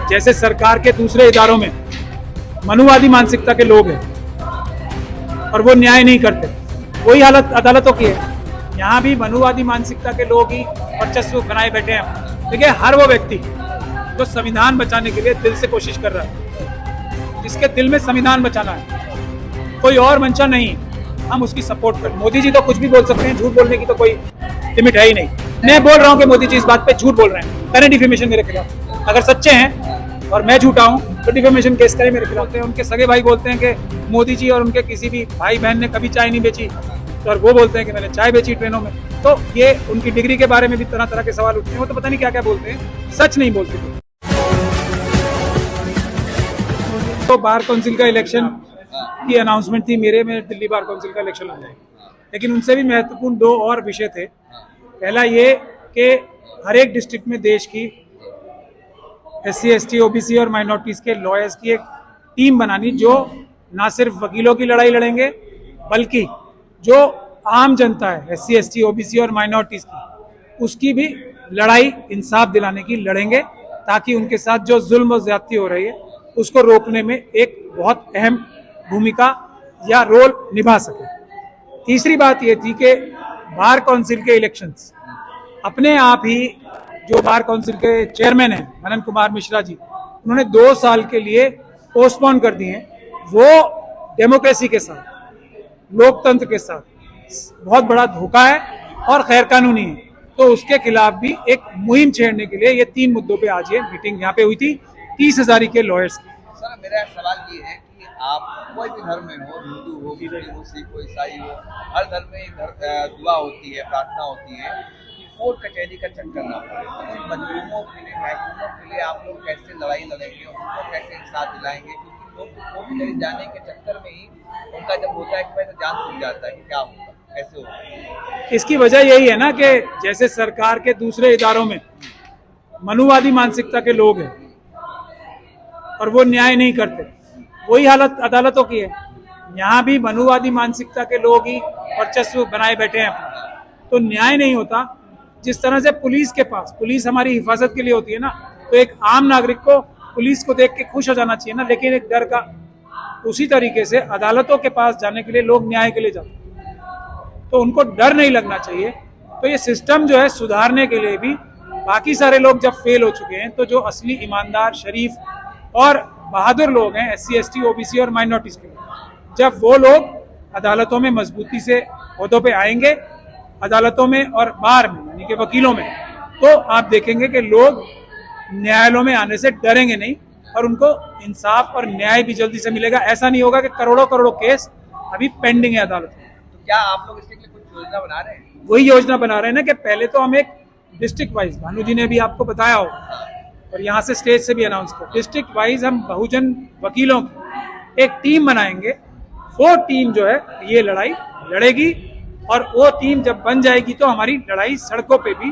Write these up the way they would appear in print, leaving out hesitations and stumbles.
जैसे सरकार के दूसरे इदारों में मनुवादी मानसिकता के लोग हैं और वो न्याय नहीं करते, वही हालत अदालतों की है। यहाँ भी मनुवादी मानसिकता के लोग ही वर्चस्व बनाए बैठे हैं। देखिए, हर वो व्यक्ति जो संविधान बचाने के लिए दिल से कोशिश कर रहा है, जिसके दिल में संविधान बचाना है, कोई और मंशा नहीं, हम उसकी सपोर्ट करें। मोदी जी तो कुछ भी बोल सकते हैं, झूठ बोलने की तो कोई लिमिट है ही नहीं। मैं बोल रहा हूँ कि मोदी जी इस बात पे झूठ बोल रहे हैं, करें डिफेमेशन मेरे खिलाफ। अगर सच्चे हैं और मैं झूठा हूँ तो डिफेमेशन केस करें मेरे खिलाफ। उनके सगे भाई बोलते हैं कि मोदी जी और उनके किसी भी भाई बहन ने कभी चाय नहीं बेची, और वो बोलते हैं कि मैंने चाय बेची ट्रेनों में। तो ये उनकी डिग्री के बारे में भी तरह तरह के सवाल उठते हैं। वो तो पता नहीं क्या क्या बोलते हैं, सच नहीं बोलते। तो बार काउंसिल का इलेक्शन की अनाउंसमेंट थी मेरे में, दिल्ली बार काउंसिल का इलेक्शन हो जाए, लेकिन उनसे भी महत्वपूर्ण दो और विषय थे। पहला ये कि हर एक डिस्ट्रिक्ट में देश की SC, ST, OBC और माइनॉरिटीज के लॉयर्स की एक टीम बनानी, जो ना सिर्फ वकीलों की लड़ाई लड़ेंगे बल्कि जो आम जनता है SC, ST, OBC और माइनॉरिटीज की, उसकी भी लड़ाई इंसाफ दिलाने की लड़ेंगे, ताकि उनके साथ जो जुल्म और ज्यादती हो रही है उसको रोकने में एक बहुत अहम भूमिका या रोल निभा सके। तीसरी बात ये थी कि बार काउंसिल के इलेक्शंस अपने आप ही, जो बार काउंसिल के चेयरमैन हैं मनन कुमार मिश्रा जी, उन्होंने 2 साल के लिए पोस्टपोन कर दिए हैं। वो डेमोक्रेसी के साथ, लोकतंत्र के साथ बहुत बड़ा धोखा है और गैर कानूनी है। तो उसके खिलाफ भी एक मुहिम छेड़ने के लिए ये 3 मुद्दों पे आज ये मीटिंग यहाँ पे हुई थी 30,000 के लॉयर्स की। सर, मेरा सवाल ये है कि आप कोई भी धर्म में हो, हिंदू हो, मुस्लिम हो, सिख हो, ईसाई हो, हर धर्म में दुआ होती है, प्रार्थना होती है कि कोर्ट कचहरी का चक्कर ना पड़े। इन मजलूमों के लिए, महकूमों के लिए आप लोग कैसे लड़ाई लड़ेंगे, उनको कैसे इंसाफ दिलाएंगे? क्योंकि लोग कोर्ट कचहरी जाने के चक्कर में ही उनका जब होता है कि भाई तो जान छूट जाता है कि क्या होगा, कैसे होगा। इसकी वजह यही है ना कि जैसे सरकार के दूसरे इदारों में मनुवादी मानसिकता के लोग हैं और वो न्याय नहीं करते, वही हालत अदालतों की है। यहाँ भी मनुवादी मानसिकता के लोग ही वर्चस्व बनाए बैठे हैं, तो न्याय नहीं होता। जिस तरह से पुलिस के पास, पुलिस हमारी हिफाजत के लिए होती है ना, तो एक आम नागरिक को पुलिस को देख के खुश हो जाना चाहिए ना, लेकिन एक डर का। उसी तरीके से अदालतों के पास जाने के लिए लोग न्याय के लिए जाते हैं, तो उनको डर नहीं लगना चाहिए। तो ये सिस्टम जो है सुधारने के लिए भी, बाकी सारे लोग जब फेल हो चुके हैं, तो जो असली ईमानदार, शरीफ और बहादुर लोग हैं SC, ST, OBC और माइनॉरिटीज के लोग, जब वो लोग अदालतों में मजबूती से ओहदों पे आएंगे, अदालतों में और बार में यानी कि वकीलों में, तो आप देखेंगे कि लोग न्यायालयों में आने से डरेंगे नहीं और उनको इंसाफ और न्याय भी जल्दी से मिलेगा। ऐसा नहीं होगा कि करोड़ों करोड़ों केस अभी पेंडिंग है अदालत में। तो क्या आप लोग इसके लिए कुछ योजना बना रहे हैं? वही योजना बना रहे हैं ना कि पहले तो हम एक डिस्ट्रिक्ट वाइज, भानु जी ने भी आपको बताया होगा और यहाँ से स्टेज से भी अनाउंस किया, डिस्ट्रिक्ट वाइज हम बहुजन वकीलों की एक टीम बनाएंगे। वो टीम जो है ये लड़ाई लड़ेगी, और वो टीम जब बन जाएगी तो हमारी लड़ाई सड़कों पे भी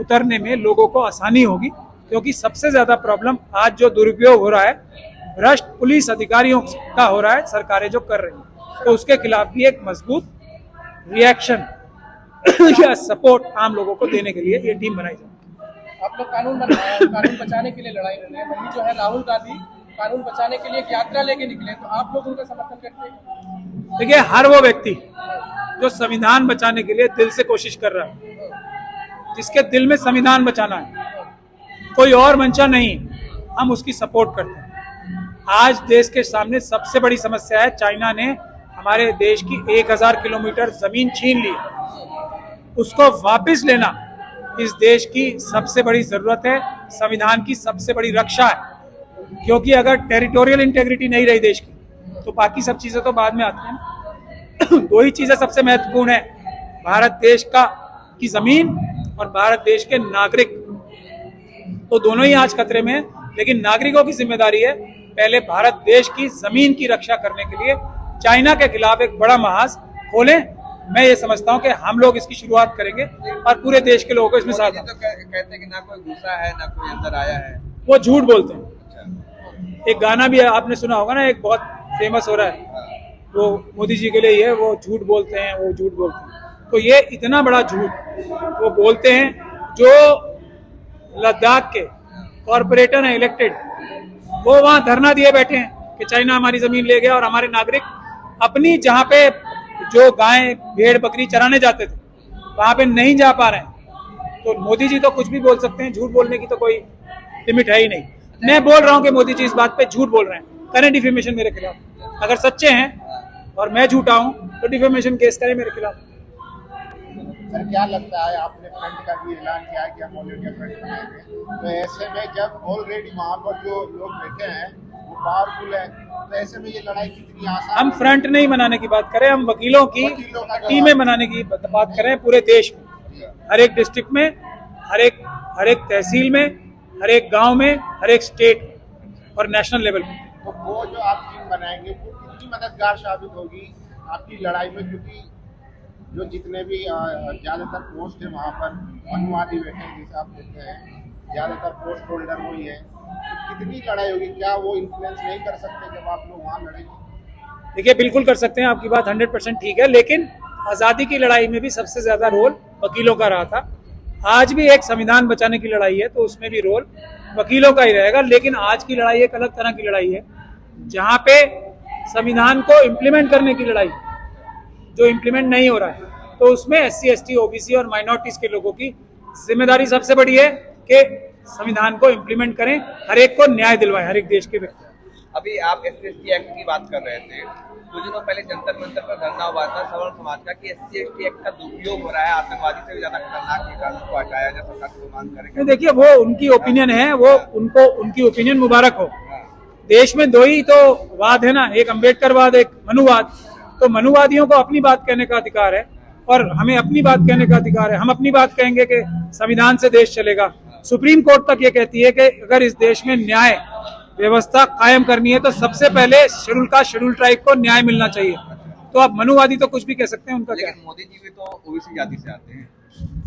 उतरने में लोगों को आसानी होगी। क्योंकि सबसे ज्यादा प्रॉब्लम आज जो दुरुपयोग हो रहा है, भ्रष्ट पुलिस अधिकारियों का हो रहा है, सरकारें जो कर रही हैं, तो उसके खिलाफ भी एक मजबूत रिएक्शन या सपोर्ट आम लोगों को देने के लिए ये टीम बनाई जाए। आप लोग कानून बचाने के लिए लड़ाई लड़ रहे हैं। वही जो है राहुल गांधी कानून बचाने के लिए एक यात्रा लेके निकले, तो आप लोग उनका समर्थन करते हैं? देखिए, हर वो व्यक्ति जो संविधान बचाने के लिए दिल से कोशिश कर रहा है, जिसके दिल में संविधान बचाना है, कोई और मंशा नहीं, हम उसकी सपोर्ट करते हैं। आज देश के सामने सबसे बड़ी समस्या है, चाइना ने हमारे देश की 1000 किलोमीटर जमीन छीन ली। उसको वापस लेना इस देश की सबसे बड़ी जरूरत है, संविधान की सबसे बड़ी रक्षा है। क्योंकि अगर टेरिटोरियल इंटेग्रिटी नहीं रही देश की, तो बाकी सब चीजें तो बाद में आती हैं। 2 ही चीजें सबसे महत्वपूर्ण है, भारत देश की जमीन और भारत देश के नागरिक। तो दोनों ही आज खतरे में है, लेकिन नागरिकों की जिम्मेदारी है पहले भारत देश की जमीन की रक्षा करने के लिए चाइना के खिलाफ एक बड़ा महाज खोलें। मैं ये समझता हूँ कि हम लोग इसकी शुरुआत करेंगे और पूरे देश के लोगों को इसमें साथ। तो कहते हैं कि ना कोई घुसा है, ना कोई अंदर आया है, वो झूठ बोलते हैं। एक गाना भी आपने सुना होगा ना, एक बहुत फेमस हो रहा है, वो मोदी जी के लिए ही है, वो झूठ बोलते हैं, वो झूठ बोलते हैं। तो ये इतना बड़ा झूठ वो बोलते हैं, जो लद्दाख के कॉरपोरेटर हैं इलेक्टेड, वो वहां धरना दिए बैठे हैं कि चाइना हमारी जमीन ले गया और हमारे नागरिक अपनी जहां पे जो गाय भेड़ बकरी चराने जाते थे वहां पे नहीं जा पा रहे हैं। तो मोदी जी तो कुछ भी बोल सकते हैं, झूठ बोलने की तो कोई लिमिट है ही नहीं। मैं बोल रहा हूं कि मोदी जी इस बात पे झूठ बोल रहे हैं, करें डिफेमेशन मेरे खिलाफ। अगर सच्चे हैं और मैं झूठा हूं तो डिफेमेशन केस करें मेरे खिलाफ। सर क्या लगता है, आपने फ्रंट का भी ऐलान किया है कि हम ऑल इंडिया फ्रंट बनाएंगे, तो ऐसे में जब ऑलरेडी वहाँ पर जो लोग बैठे हैं वो पावरफुल है, तो ऐसे में ये लड़ाई कितनी आसान हम फ्रंट नहीं बनाने की बात करें, हम वकीलों की टीमें बनाने की बात करें पूरे देश में, हर एक डिस्ट्रिक्ट में, हर एक तहसील में, हर एक गांव में, हर एक स्टेट में और नेशनल लेवल पे। तो वो जो आप टीम बनाएंगे वो कितनी मददगार साबित होगी आपकी लड़ाई में, क्योंकि जो जितने भी ज़्यादातर पोस्ट है वहाँ पर अनुवादी बैठे हैं, जैसे आप देखते हैं ज़्यादातर पोस्ट होल्डर वही है, तो कितनी लड़ाई होगी, क्या वो इन्फ्लुएंस नहीं कर सकते जब आप लोग वहाँ लड़ेंगे? देखिए बिल्कुल कर सकते हैं, आपकी बात 100% ठीक है, लेकिन आज़ादी की लड़ाई में भी सबसे ज़्यादा रोल वकीलों का रहा था। आज भी एक संविधान बचाने की लड़ाई है तो उसमें भी रोल वकीलों का ही रहेगा, लेकिन आज की लड़ाई एक अलग तरह की लड़ाई है जहाँ पे संविधान को इम्प्लीमेंट करने की लड़ाई, जो इम्प्लीमेंट नहीं हो रहा है, तो उसमें SC, ST, OBC और माइनॉरिटीज के लोगों की जिम्मेदारी सबसे बड़ी है कि संविधान को इम्प्लीमेंट करें, हर एक को न्याय दिलवाएं, हर एक देश के व्यक्ति। अभी आप SC/ST एक्ट की बात कर रहे थे, कुछ दिनों पहले जंतर मंतर पर धरना हुआ था सवर्ण समाज का कि SC/ST एक्ट का दुरुपयोग हो रहा है, आतंकवादी से भी ज्यादा खतरनाक है, कानून को हटाया जाए, सरकार को मांग करें। देखिए वो उनकी ओपिनियन है, वो उनको उनकी ओपिनियन मुबारक हो। देश में दो ही तो वाद है ना, एक अम्बेडकरवाद, एक मनुवाद। तो मनुवादियों को अपनी बात कहने का अधिकार है और हमें अपनी बात कहने का अधिकार है। हम अपनी बात कहेंगे कि संविधान से देश चलेगा। सुप्रीम कोर्ट तक ये कहती है कि अगर इस देश में न्याय व्यवस्था कायम करनी है तो सबसे पहले शेड्यूल कास्ट, शेड्यूल ट्राइब को न्याय मिलना चाहिए। तो अब मनुवादी तो कुछ भी कह सकते हैं, उनका क्या। लेकिन मोदी जी भी तो OBC जाति से आते हैं।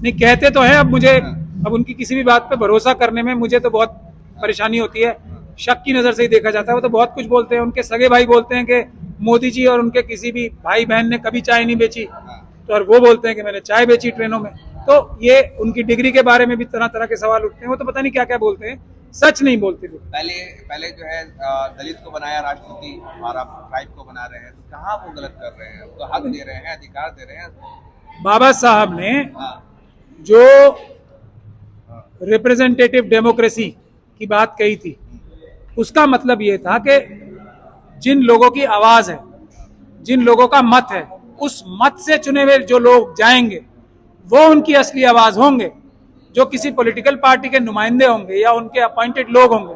नहीं, कहते तो हैं। अब उनकी किसी भी बात पे भरोसा करने में मुझे तो बहुत परेशानी होती है, शक की नजर से ही देखा जाता है। वो तो बहुत कुछ बोलते हैं, उनके सगे भाई बोलते हैं कि मोदी जी और उनके किसी भी भाई बहन ने कभी चाय नहीं बेची, तो और वो बोलते हैं कि मैंने चाय बेची ट्रेनों में। तो ये उनकी डिग्री के बारे में भी तरह तरह के सवाल उठते हैं, वो तो पता नहीं क्या क्या बोलते हैं, सच नहीं बोलते थे। पहले जो है दलित को बनाया राष्ट्रपति, हमारा ट्राइब को बना रहे हैं, तो कहाँ वो गलत कर रहे हैं? तो हक दे रहे हैं, अधिकार दे रहे हैं। बाबा साहब ने जो रिप्रेजेंटेटिव डेमोक्रेसी की बात कही थी, उसका मतलब ये था कि जिन लोगों की आवाज है, जिन लोगों का मत है, उस मत से चुने हुए जो लोग जाएंगे वो उनकी असली आवाज होंगे। जो किसी पॉलिटिकल पार्टी के नुमाइंदे होंगे या उनके अपॉइंटेड लोग होंगे,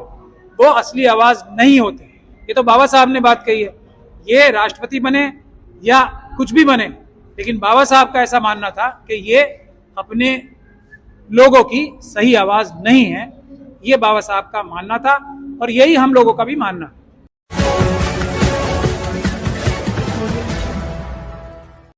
वो असली आवाज नहीं होते। ये तो बाबा साहब ने बात कही है। ये राष्ट्रपति बने या कुछ भी बने, लेकिन बाबा साहब का ऐसा मानना था कि ये अपने लोगों की सही आवाज नहीं है। ये बाबा साहब का मानना था और यही हम लोगों का भी मानना है।